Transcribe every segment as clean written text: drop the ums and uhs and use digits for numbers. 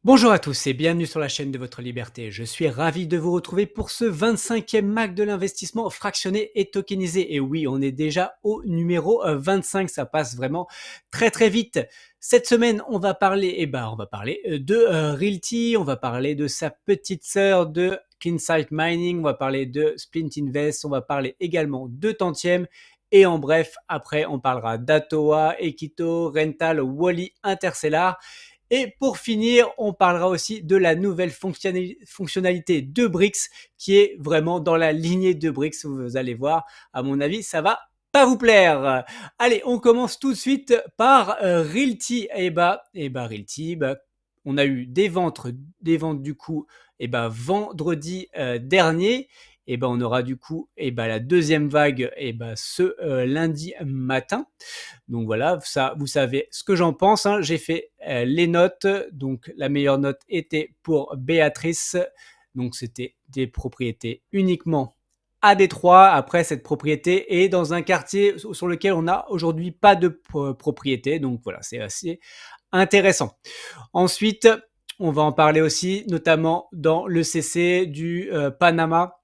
Bonjour à tous et bienvenue sur la chaîne de votre liberté. Je suis ravi de vous retrouver pour ce 25e MAC de l'investissement fractionné et tokenisé. Et oui, on est déjà au numéro 25, ça passe vraiment très très vite. Cette semaine, on va parler de Realty, on va parler de sa petite sœur de Cleansight Mining, on va parler de Splint Invest, on va parler également de Tantième. Et en bref, après, on parlera d'Atoa, Equito, Rental, Wally, Interstellar. Et pour finir, on parlera aussi de la nouvelle fonctionnalité de Brix qui est vraiment dans la lignée de Brix. Vous allez voir, à mon avis, ça va pas vous plaire. Allez, on commence tout de suite par Realty. Realty, on a eu des ventes du coup, vendredi dernier. On aura du coup, la deuxième vague, ce lundi matin. Donc voilà, ça, vous savez ce que j'en pense, hein. J'ai fait les notes. Donc la meilleure note était pour Béatrice. Donc c'était des propriétés uniquement à Détroit. Après, cette propriété est dans un quartier sur lequel on n'a aujourd'hui pas de propriété. Donc voilà, c'est assez intéressant. Ensuite, on va en parler aussi, notamment dans le CC du Panama.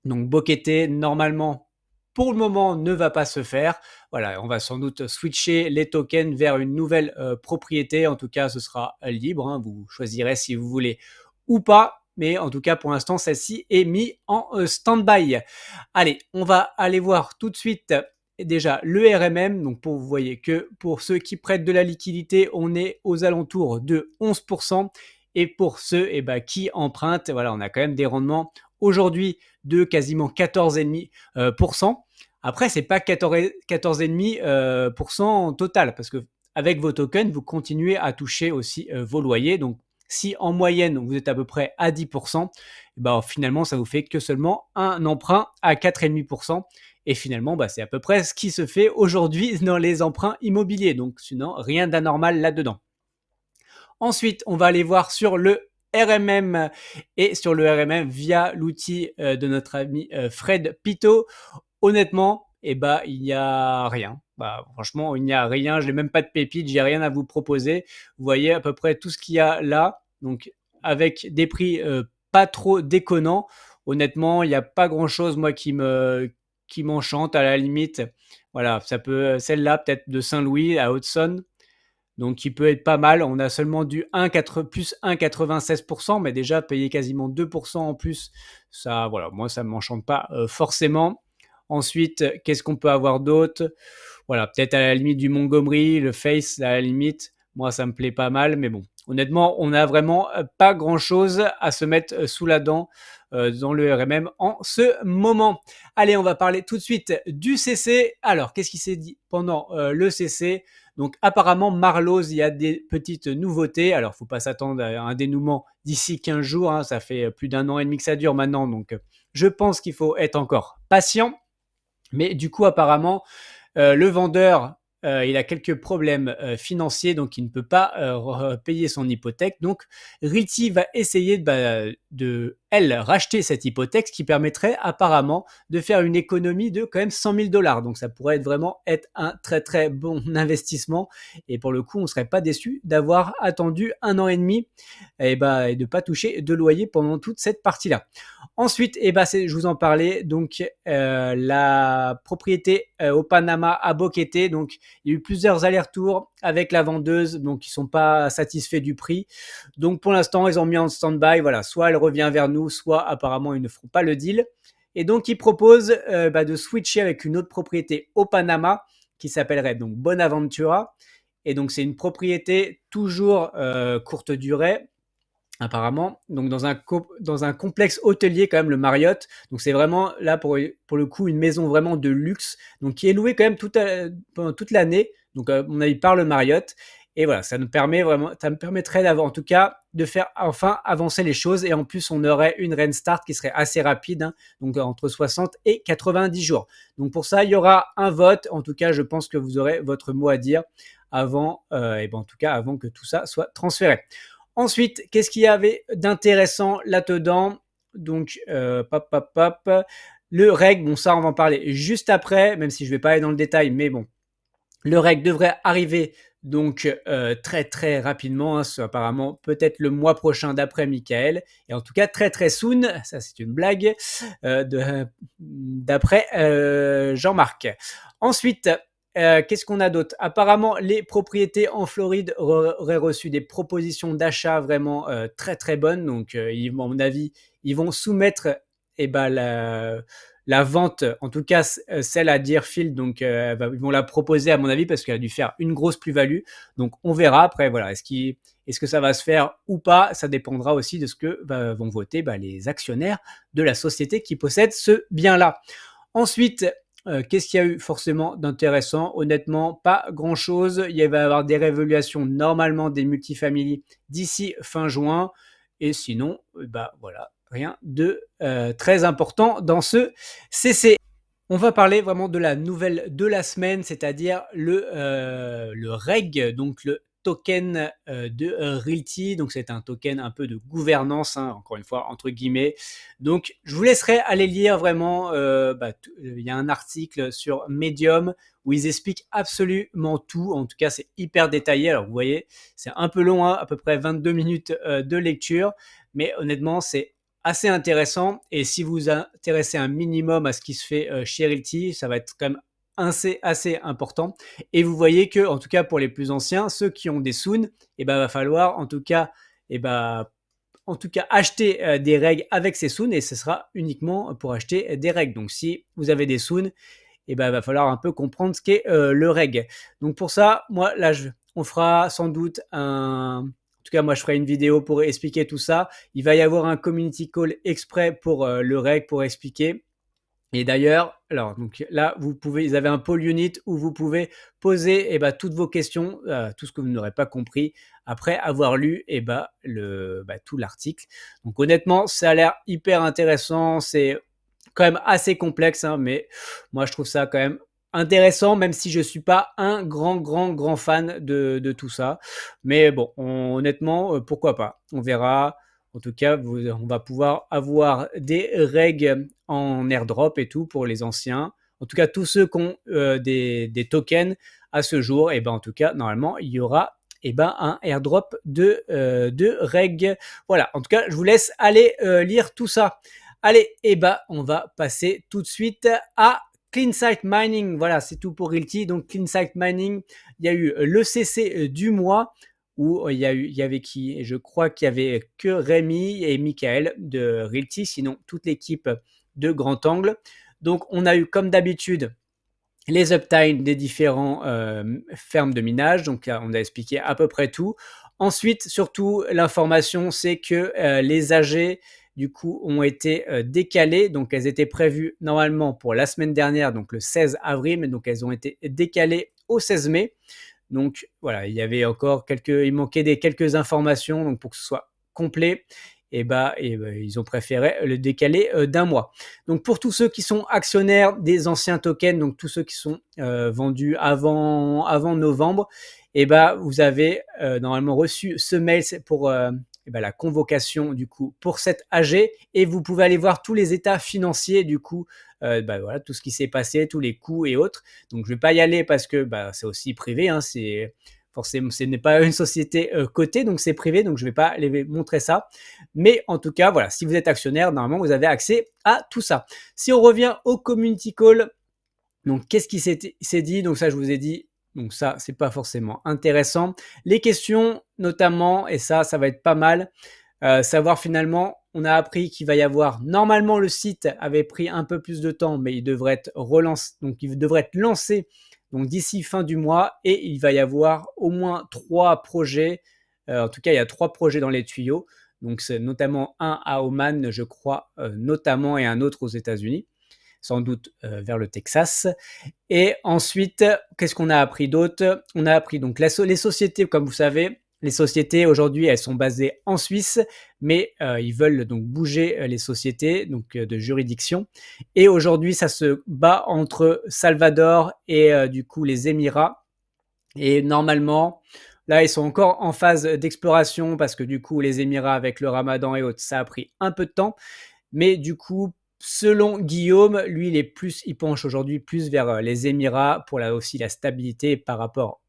Donc Boquete, normalement, pour le moment, ne va pas se faire. Voilà, on va sans doute switcher les tokens vers une nouvelle propriété. En tout cas, ce sera libre, hein. Vous choisirez si vous voulez ou pas. Mais en tout cas, pour l'instant, celle-ci est mise en stand-by. Allez, on va aller voir tout de suite déjà le RMM. Donc, vous voyez que pour ceux qui prêtent de la liquidité, on est aux alentours de 11%. Et pour ceux qui empruntent, voilà, on a quand même des rendements aujourd'hui de quasiment 14,5%. Après, c'est pas 14,5% en total, parce que avec vos tokens, vous continuez à toucher aussi vos loyers. Donc, si en moyenne, vous êtes à peu près à 10%, finalement, ça vous fait que seulement un emprunt à 4,5%. Et finalement, c'est à peu près ce qui se fait aujourd'hui dans les emprunts immobiliers. Donc, sinon, rien d'anormal là-dedans. Ensuite, on va aller voir sur le RMM et sur le RMM via l'outil de notre ami Fred Pito. Honnêtement, il n'y a rien. Franchement, il n'y a rien. Je n'ai même pas de pépites, j'ai rien à vous proposer. Vous voyez à peu près tout ce qu'il y a là. Donc, avec des prix pas trop déconnants. Honnêtement, il n'y a pas grand-chose, moi, qui m'enchante à la limite. Voilà, ça peut, celle-là, peut-être de Saint-Louis à Hudson, donc qui peut être pas mal. On a seulement du 1,4 plus 1,96%, mais déjà payer quasiment 2% en plus, ça, voilà, moi ça ne m'enchante pas forcément. Ensuite, qu'est-ce qu'on peut avoir d'autre? Voilà, peut-être à la limite du Montgomery, le Face, à la limite. Moi, ça me plaît pas mal, mais bon, honnêtement, on n'a vraiment pas grand-chose à se mettre sous la dent dans le RMM en ce moment. Allez, on va parler tout de suite du CC. Alors, qu'est-ce qui s'est dit pendant le CC? Donc, apparemment, Marlowe, il y a des petites nouveautés. Alors, il ne faut pas s'attendre à un dénouement d'ici 15 jours, hein. Ça fait plus d'un an et demi que ça dure maintenant. Donc, je pense qu'il faut être encore patient. Mais du coup, apparemment, le vendeur, il a quelques problèmes financiers, donc il ne peut pas payer son hypothèque. Donc, Realty va essayer elle, racheter cette hypothèque, ce qui permettrait apparemment de faire une économie de quand même 100 000 dollars. Donc, ça pourrait vraiment être un très très bon investissement. Et pour le coup, on ne serait pas déçu d'avoir attendu un an et demi et de ne pas toucher de loyer pendant toute cette partie-là. Ensuite, je vous en parlais, donc la propriété au Panama à Boquete. Donc, il y a eu plusieurs allers-retours avec la vendeuse, donc ils sont pas satisfaits du prix. Donc, pour l'instant, ils ont mis en stand-by. Voilà, soit elle revient vers nous, soit apparemment ils ne feront pas le deal. Et donc, ils proposent de switcher avec une autre propriété au Panama qui s'appellerait donc Bonaventura. Et donc, c'est une propriété toujours courte durée, apparemment, donc dans un complexe hôtelier quand même, le Marriott. Donc c'est vraiment là pour le coup une maison vraiment de luxe, donc qui est louée quand même pendant toute l'année. Donc à mon avis par le Marriott. Et voilà, ça me permettrait d'avoir en tout cas de faire enfin avancer les choses. Et en plus, on aurait une restart qui serait assez rapide, hein, donc entre 60 et 90 jours. Donc pour ça, il y aura un vote. En tout cas, je pense que vous aurez votre mot à dire avant, en tout cas avant que tout ça soit transféré. Ensuite, qu'est-ce qu'il y avait d'intéressant là-dedans? Donc, le reg, bon ça on va en parler juste après, même si je ne vais pas aller dans le détail, mais bon, le reg devrait arriver Donc, très, très rapidement, hein, c'est apparemment peut-être le mois prochain d'après Michael et en tout cas très, très soon, ça c'est une blague, d'après, Jean-Marc. Ensuite, qu'est-ce qu'on a d'autre? Apparemment, les propriétés en Floride auraient reçu des propositions d'achat vraiment, très, très bonnes donc, ils à mon avis, ils vont soumettre et bah, la vente, en tout cas celle à Deerfield, donc ils vont la proposer à mon avis parce qu'elle a dû faire une grosse plus-value. Donc on verra après, voilà, est-ce que ça va se faire ou pas? Ça dépendra aussi de ce que vont voter les actionnaires de la société qui possède ce bien-là. Ensuite, qu'est-ce qu'il y a eu forcément d'intéressant? Honnêtement, pas grand-chose. Il va y avoir des réévaluations normalement des multifamilies d'ici fin juin. Et sinon, voilà, rien de très important dans ce CC. On va parler vraiment de la nouvelle de la semaine, c'est-à-dire le REG, donc le token de Realty. Donc c'est un token un peu de gouvernance, hein, encore une fois, entre guillemets. Donc je vous laisserai aller lire vraiment. Il y a un article sur Medium où ils expliquent absolument tout. En tout cas, c'est hyper détaillé. Alors vous voyez, c'est un peu long, hein, à peu près 22 minutes de lecture. Mais honnêtement, c'est assez intéressant. Et si vous vous intéressez un minimum à ce qui se fait chez Realty, ça va être quand même assez important. Et vous voyez que, en tout cas pour les plus anciens, ceux qui ont des Soon, va falloir en tout cas acheter des règles avec ces Soon et ce sera uniquement pour acheter des règles. Donc si vous avez des Soon, il va falloir un peu comprendre ce qu'est le reg. Donc pour ça, moi là, on fera sans doute en tout cas, moi, je ferai une vidéo pour expliquer tout ça. Il va y avoir un community call exprès pour le reg, pour expliquer. Et d'ailleurs, alors donc là, vous avez un poll unit où vous pouvez poser toutes vos questions, tout ce que vous n'aurez pas compris après avoir lu tout l'article. Donc honnêtement, ça a l'air hyper intéressant. C'est quand même assez complexe, hein, mais moi je trouve ça quand même intéressant, même si je suis pas un grand fan de tout ça. Mais bon, honnêtement, pourquoi pas? On verra. En tout cas, on va pouvoir avoir des règles en airdrop et tout pour les anciens. En tout cas, tous ceux qui ont des tokens à ce jour, en tout cas, normalement, il y aura un airdrop de reg. Voilà, en tout cas, je vous laisse aller lire tout ça. Allez, on va passer tout de suite à CleanSight Mining. Voilà, c'est tout pour Realty. Donc, CleanSight Mining, il y a eu le CC du mois où il y avait qui? Et je crois qu'il y avait que Rémi et Michael de Realty, sinon toute l'équipe de Grand Angle. Donc, on a eu comme d'habitude les uptime des différents fermes de minage. Donc, là, on a expliqué à peu près tout. Ensuite, surtout, l'information, c'est que les AG, du coup, ont été décalées. Donc, elles étaient prévues normalement pour la semaine dernière, donc le 16 avril, mais donc elles ont été décalées au 16 mai. Donc, voilà, il manquait quelques informations donc pour que ce soit complet. Ils ont préféré le décaler d'un mois. Donc pour tous ceux qui sont actionnaires des anciens tokens, donc tous ceux qui sont vendus avant novembre, vous avez normalement reçu ce mail pour la convocation du coup pour cette AG et vous pouvez aller voir tous les états financiers du coup, voilà, tout ce qui s'est passé, tous les coûts et autres. Donc je vais pas y aller parce que c'est aussi privé, hein, forcément, ce n'est pas une société cotée, donc c'est privé, donc je ne vais pas aller montrer ça. Mais en tout cas, voilà, si vous êtes actionnaire, normalement, vous avez accès à tout ça. Si on revient au community call, donc qu'est-ce qui s'est dit? Donc ça, je vous ai dit, donc ça, c'est pas forcément intéressant. Les questions, notamment, et ça va être pas mal, savoir finalement, on a appris qu'il va y avoir, normalement, le site avait pris un peu plus de temps, mais il devrait être relancé, donc il devrait être lancé donc d'ici fin du mois et il va y avoir au moins 3 projets. En tout cas, il y a 3 projets dans les tuyaux. Donc c'est notamment un à Oman, je crois, notamment, et un autre aux États-Unis, sans doute vers le Texas. Et ensuite, qu'est-ce qu'on a appris d'autre? On a appris donc les sociétés, comme vous savez, les sociétés aujourd'hui, elles sont basées en Suisse, mais ils veulent donc bouger les sociétés donc de juridiction. Et aujourd'hui, ça se bat entre Salvador et du coup les Émirats. Et normalement, là, ils sont encore en phase d'exploration parce que du coup, les Émirats avec le Ramadan et autres, ça a pris un peu de temps. Mais du coup, selon Guillaume, lui, il penche aujourd'hui plus vers les Émirats pour aussi la stabilité par rapport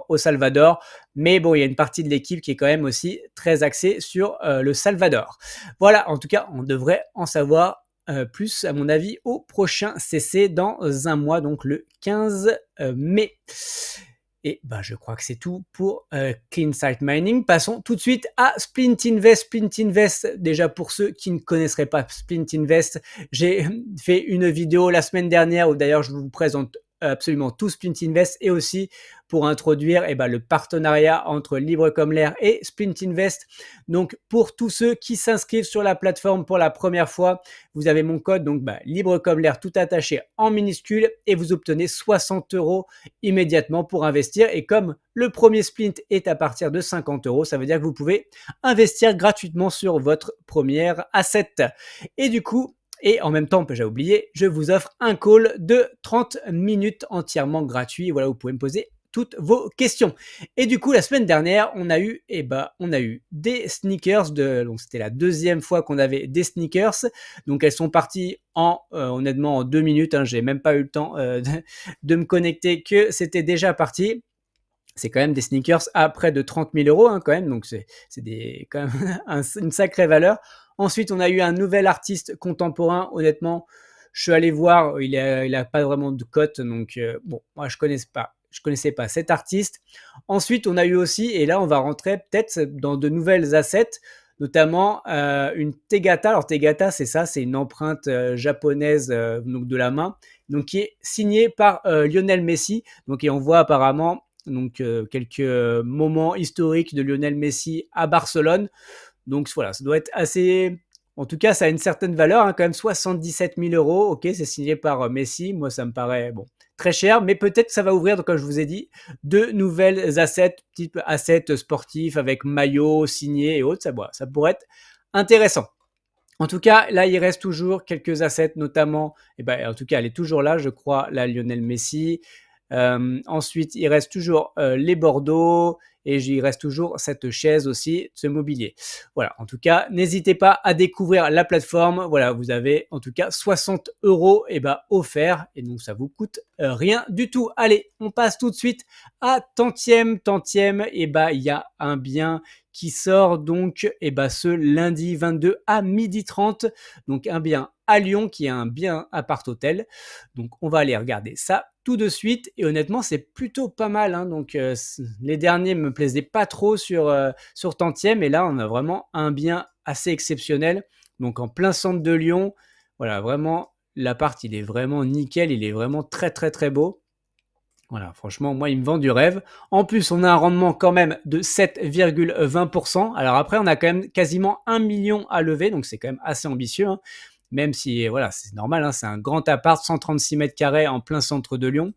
au Salvador. Mais bon, il y a une partie de l'équipe qui est quand même aussi très axée sur le Salvador. Voilà, en tout cas, on devrait en savoir plus, à mon avis, au prochain CC dans un mois, donc le 15 mai. Et bah, je crois que c'est tout pour Clean Site Mining. Passons tout de suite à Splint Invest. Splint Invest, déjà pour ceux qui ne connaisseraient pas Splint Invest, j'ai fait une vidéo la semaine dernière où d'ailleurs je vous présente absolument tout Splint Invest et aussi pour introduire le partenariat entre Libre comme l'air et Splint Invest. Donc pour tous ceux qui s'inscrivent sur la plateforme pour la première fois, vous avez mon code donc Libre comme l'air tout attaché en minuscule et vous obtenez 60 € immédiatement pour investir. Et comme le premier splint est à partir de 50 €, ça veut dire que vous pouvez investir gratuitement sur votre première asset. Et du coup, et en même temps, j'ai oublié, je vous offre un call de 30 minutes entièrement gratuit. Voilà, vous pouvez me poser toutes vos questions. Et du coup, la semaine dernière, on a eu des sneakers. Donc, c'était la deuxième fois qu'on avait des sneakers. Donc, elles sont parties honnêtement, en 2 minutes. J'ai même pas eu le temps de me connecter que c'était déjà parti. C'est quand même des sneakers à près de 30 000 € quand même. Donc, c'est quand même une sacrée valeur. Ensuite, on a eu un nouvel artiste contemporain. Honnêtement, je suis allé voir, il a pas vraiment de cote. Donc, bon, moi, je connaissais pas cet artiste. Ensuite, on a eu aussi, et là, on va rentrer peut-être dans de nouvelles assets, notamment une Tegata. Alors, Tegata, c'est ça, c'est une empreinte japonaise donc de la main, donc qui est signée par Lionel Messi. Donc, et on voit apparemment donc quelques moments historiques de Lionel Messi à Barcelone. Donc voilà, ça doit être assez. En tout cas, ça a une certaine valeur, quand même 77 000 €. Ok, c'est signé par Messi. Moi, ça me paraît bon, très cher, mais peut-être que ça va ouvrir, donc, comme je vous ai dit, de nouvelles assets, type assets sportifs avec maillot signé et autres. Ça pourrait être intéressant. En tout cas, là, il reste toujours quelques assets, notamment, en tout cas, elle est toujours là, je crois, la Lionel Messi. Ensuite, il reste toujours les Bordeaux et il reste toujours cette chaise aussi, ce mobilier. Voilà, en tout cas, n'hésitez pas à découvrir la plateforme. Voilà, vous avez en tout cas 60 € offerts et donc ça vous coûte rien du tout. Allez, on passe tout de suite à Tantième. Tantième, il y a un bien qui sort donc ce lundi 22 à 12h30. Donc un bien à Lyon qui est un bien appart-hôtel. Donc on va aller regarder ça tout de suite et honnêtement c'est plutôt pas mal. Donc les derniers me plaisaient pas trop sur Tantième et là on a vraiment un bien assez exceptionnel. Donc en plein centre de Lyon. Voilà, vraiment l'appart il est vraiment nickel, il est vraiment très très très beau. Voilà, franchement, moi, il me vend du rêve. En plus, on a un rendement quand même de 7,20%. Alors après, on a quand même quasiment 1 million à lever, donc c'est quand même assez ambitieux. Même si, voilà, c'est normal, c'est un grand appart, 136 mètres carrés en plein centre de Lyon.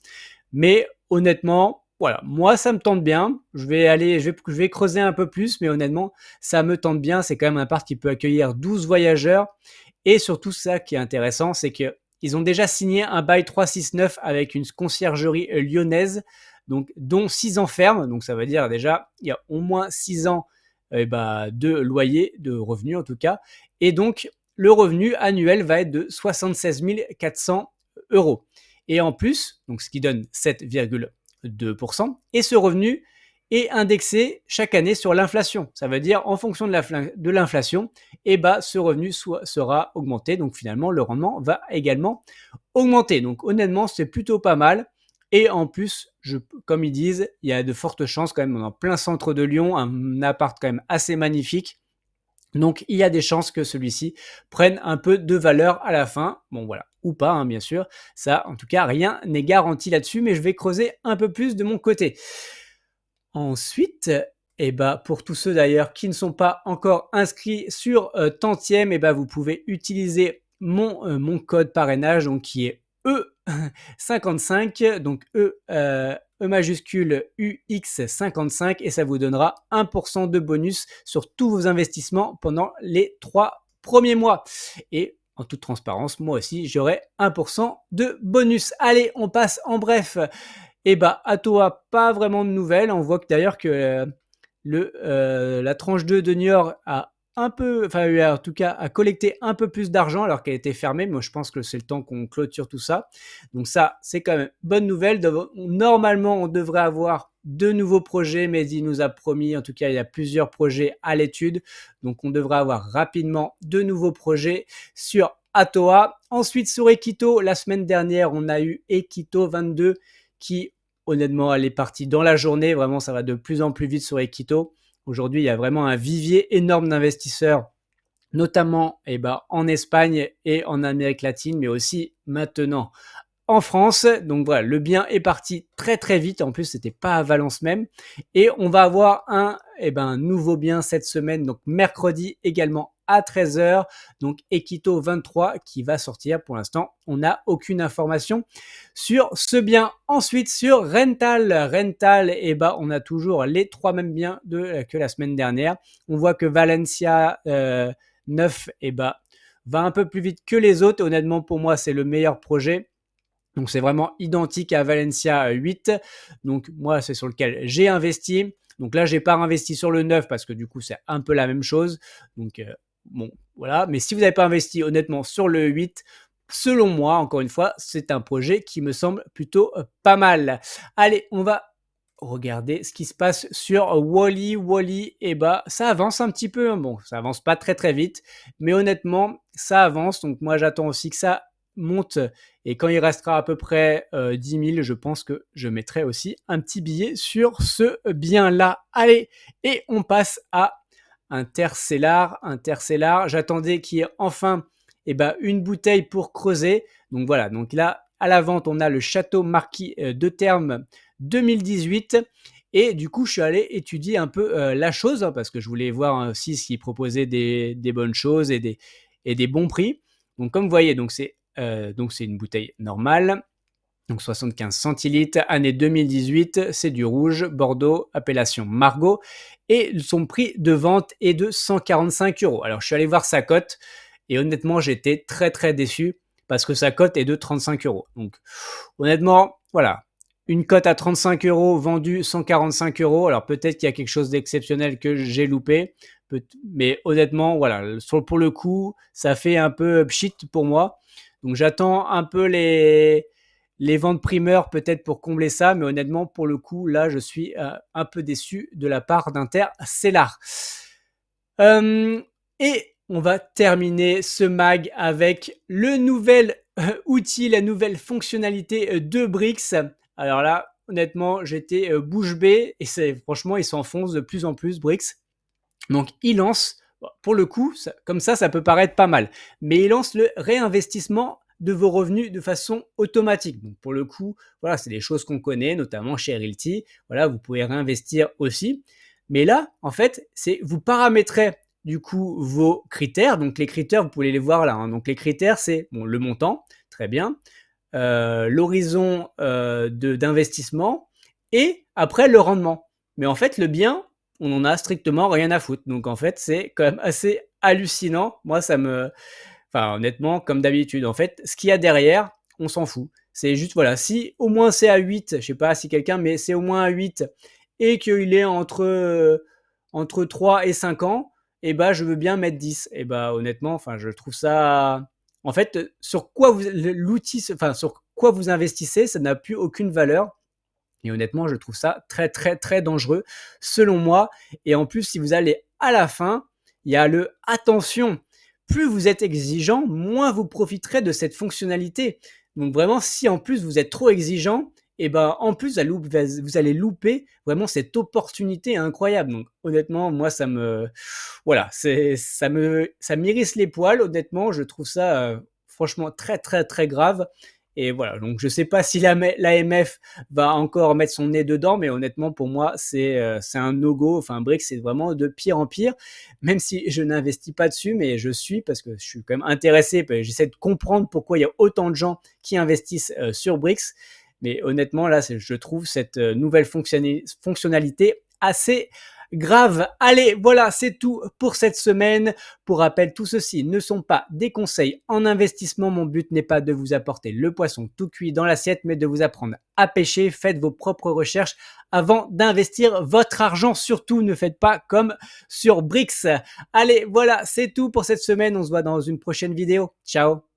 Mais honnêtement, voilà, moi, ça me tente bien. Je vais creuser un peu plus, mais honnêtement, ça me tente bien. C'est quand même un appart qui peut accueillir 12 voyageurs. Et surtout, ça qui est intéressant, c'est que ils ont déjà signé un bail 369 avec une conciergerie lyonnaise, donc, dont 6 ans ferme. Donc ça veut dire déjà, il y a au moins 6 ans de loyer, de revenus en tout cas. Et donc, le revenu annuel va être de 76 400 €. Et en plus, donc ce qui donne 7,2%. Et ce revenu est indexé chaque année sur l'inflation. Ça veut dire en fonction de l'inflation, ce revenu sera augmenté. Donc finalement, le rendement va également augmenter. Donc honnêtement, c'est plutôt pas mal. Et en plus, comme ils disent, il y a de fortes chances quand même, en plein centre de Lyon, un appart quand même assez magnifique. Donc il y a des chances que celui-ci prenne un peu de valeur à la fin. Bon voilà, ou pas bien sûr. Ça, en tout cas, rien n'est garanti là-dessus, mais je vais creuser un peu plus de mon côté. Ensuite, pour tous ceux d'ailleurs qui ne sont pas encore inscrits sur Tantième, vous pouvez utiliser mon code parrainage donc qui est E55, donc E majuscule UX55 et ça vous donnera 1% de bonus sur tous vos investissements pendant les 3 premiers mois. Et en toute transparence, moi aussi, j'aurai 1% de bonus. Allez, on passe en bref. À toi, pas vraiment de nouvelles. On voit que d'ailleurs que la tranche 2 de Niort a un peu, enfin, en tout cas, à collecter un peu plus d'argent alors qu'elle était fermée. Moi, je pense que c'est le temps qu'on clôture tout ça. Donc ça, c'est quand même bonne nouvelle. Normalement, on devrait avoir de nouveaux projets, mais il nous a promis, en tout cas, il y a plusieurs projets à l'étude. Donc, on devrait avoir rapidement de nouveaux projets sur Atoa. Ensuite, sur Equito, la semaine dernière, on a eu Equito 22 qui, honnêtement, elle est partie dans la journée. Vraiment, ça va de plus en plus vite sur Equito. Aujourd'hui, il y a vraiment un vivier énorme d'investisseurs, notamment en Espagne et en Amérique latine, mais aussi maintenant en France. Donc voilà, le bien est parti très très vite. En plus, c'était pas à Valence même. Et on va avoir un nouveau bien cette semaine, donc mercredi également à 13h. Donc Equito 23 qui va sortir. Pour l'instant, on n'a aucune information sur ce bien. Ensuite, sur Rental. Rental, on a toujours les trois mêmes biens que la semaine dernière. On voit que Valencia 9 va un peu plus vite que les autres. Honnêtement, pour moi, c'est le meilleur projet. Donc, c'est vraiment identique à Valencia 8. Donc, moi, c'est sur lequel j'ai investi. Donc là, j'ai pas investi sur le 9 parce que du coup, c'est un peu la même chose. Donc, bon, voilà. Mais si vous n'avez pas investi honnêtement sur le 8, selon moi, encore une fois, c'est un projet qui me semble plutôt pas mal. Allez, on va regarder ce qui se passe sur Wally. Wally, ça avance un petit peu. Bon, ça avance pas très très vite, mais honnêtement, ça avance. Donc moi, j'attends aussi que ça monte. Et quand il restera à peu près 10 000, je pense que je mettrai aussi un petit billet sur ce bien-là. Allez, et on passe à Interstellar. Interstellar, j'attendais qu'il y ait enfin une bouteille pour creuser. Donc voilà, donc là, à la vente, on a le Château Marquis de Termes 2018. Et du coup, je suis allé étudier un peu la chose, parce que je voulais voir aussi s'ils proposaient des bonnes choses et des bons prix. Donc comme vous voyez, c'est une bouteille normale. Donc 75 centilitres, année 2018, c'est du rouge, Bordeaux, appellation Margaux. Et son prix de vente est de 145 euros. Alors je suis allé voir sa cote et honnêtement, j'étais très très déçu parce que sa cote est de 35 euros. Donc honnêtement, voilà, une cote à 35 euros vendue 145 euros. Alors peut-être qu'il y a quelque chose d'exceptionnel que j'ai loupé, mais honnêtement, voilà, pour le coup, ça fait un peu pchit pour moi. Donc j'attends un peu les ventes primeurs peut-être pour combler ça, mais honnêtement, pour le coup, là, je suis un peu déçu de la part d'Interstellar. Et on va terminer ce mag avec le nouvel outil, la nouvelle fonctionnalité de Brix. Alors là, honnêtement, j'étais bouche bée et franchement, il s'enfonce de plus en plus, Brix. Donc, il lance, pour le coup, comme ça peut paraître pas mal, mais il lance le réinvestissement de vos revenus de façon automatique. Donc, pour le coup, voilà, c'est des choses qu'on connaît, notamment chez Realty. Voilà, vous pouvez réinvestir aussi. Mais là, en fait, vous paramétrez du coup vos critères. Donc, les critères, vous pouvez les voir là. Donc, les critères, c'est le montant, très bien, l'horizon d'investissement et après le rendement. Mais en fait, le bien, on en a strictement rien à foutre. Donc en fait, c'est quand même assez hallucinant. Moi, enfin honnêtement, comme d'habitude, en fait, ce qu'il y a derrière, on s'en fout. C'est juste, voilà, si au moins c'est à 8, je sais pas si quelqu'un, mais c'est au moins à 8 et qu'il est entre 3 et 5 ans, je veux bien mettre 10. Honnêtement, enfin, je trouve ça... En fait, sur quoi sur quoi vous investissez, ça n'a plus aucune valeur. Et honnêtement, je trouve ça très, très, très dangereux, selon moi. Et en plus, si vous allez à la fin, il y a le attention. Plus vous êtes exigeant, moins vous profiterez de cette fonctionnalité. Donc vraiment, si en plus vous êtes trop exigeant, en plus vous allez louper vraiment cette opportunité incroyable. Donc honnêtement, moi voilà, ça m'irrisse les poils. Honnêtement, je trouve ça franchement très très très grave. Et voilà, donc je sais pas si l'AMF va encore mettre son nez dedans, mais honnêtement pour moi c'est un no-go. Enfin Brix, c'est vraiment de pire en pire, même si je n'investis pas dessus, mais je suis parce que je suis quand même intéressé, j'essaie de comprendre pourquoi il y a autant de gens qui investissent sur Brix. Mais honnêtement là, je trouve cette nouvelle fonctionnalité assez Grave. Allez, voilà, c'est tout pour cette semaine. Pour rappel, tout ceci ne sont pas des conseils en investissement. Mon but n'est pas de vous apporter le poisson tout cuit dans l'assiette, mais de vous apprendre à pêcher. Faites vos propres recherches avant d'investir votre argent. Surtout, ne faites pas comme sur Brix. Allez, voilà, c'est tout pour cette semaine. On se voit dans une prochaine vidéo. Ciao.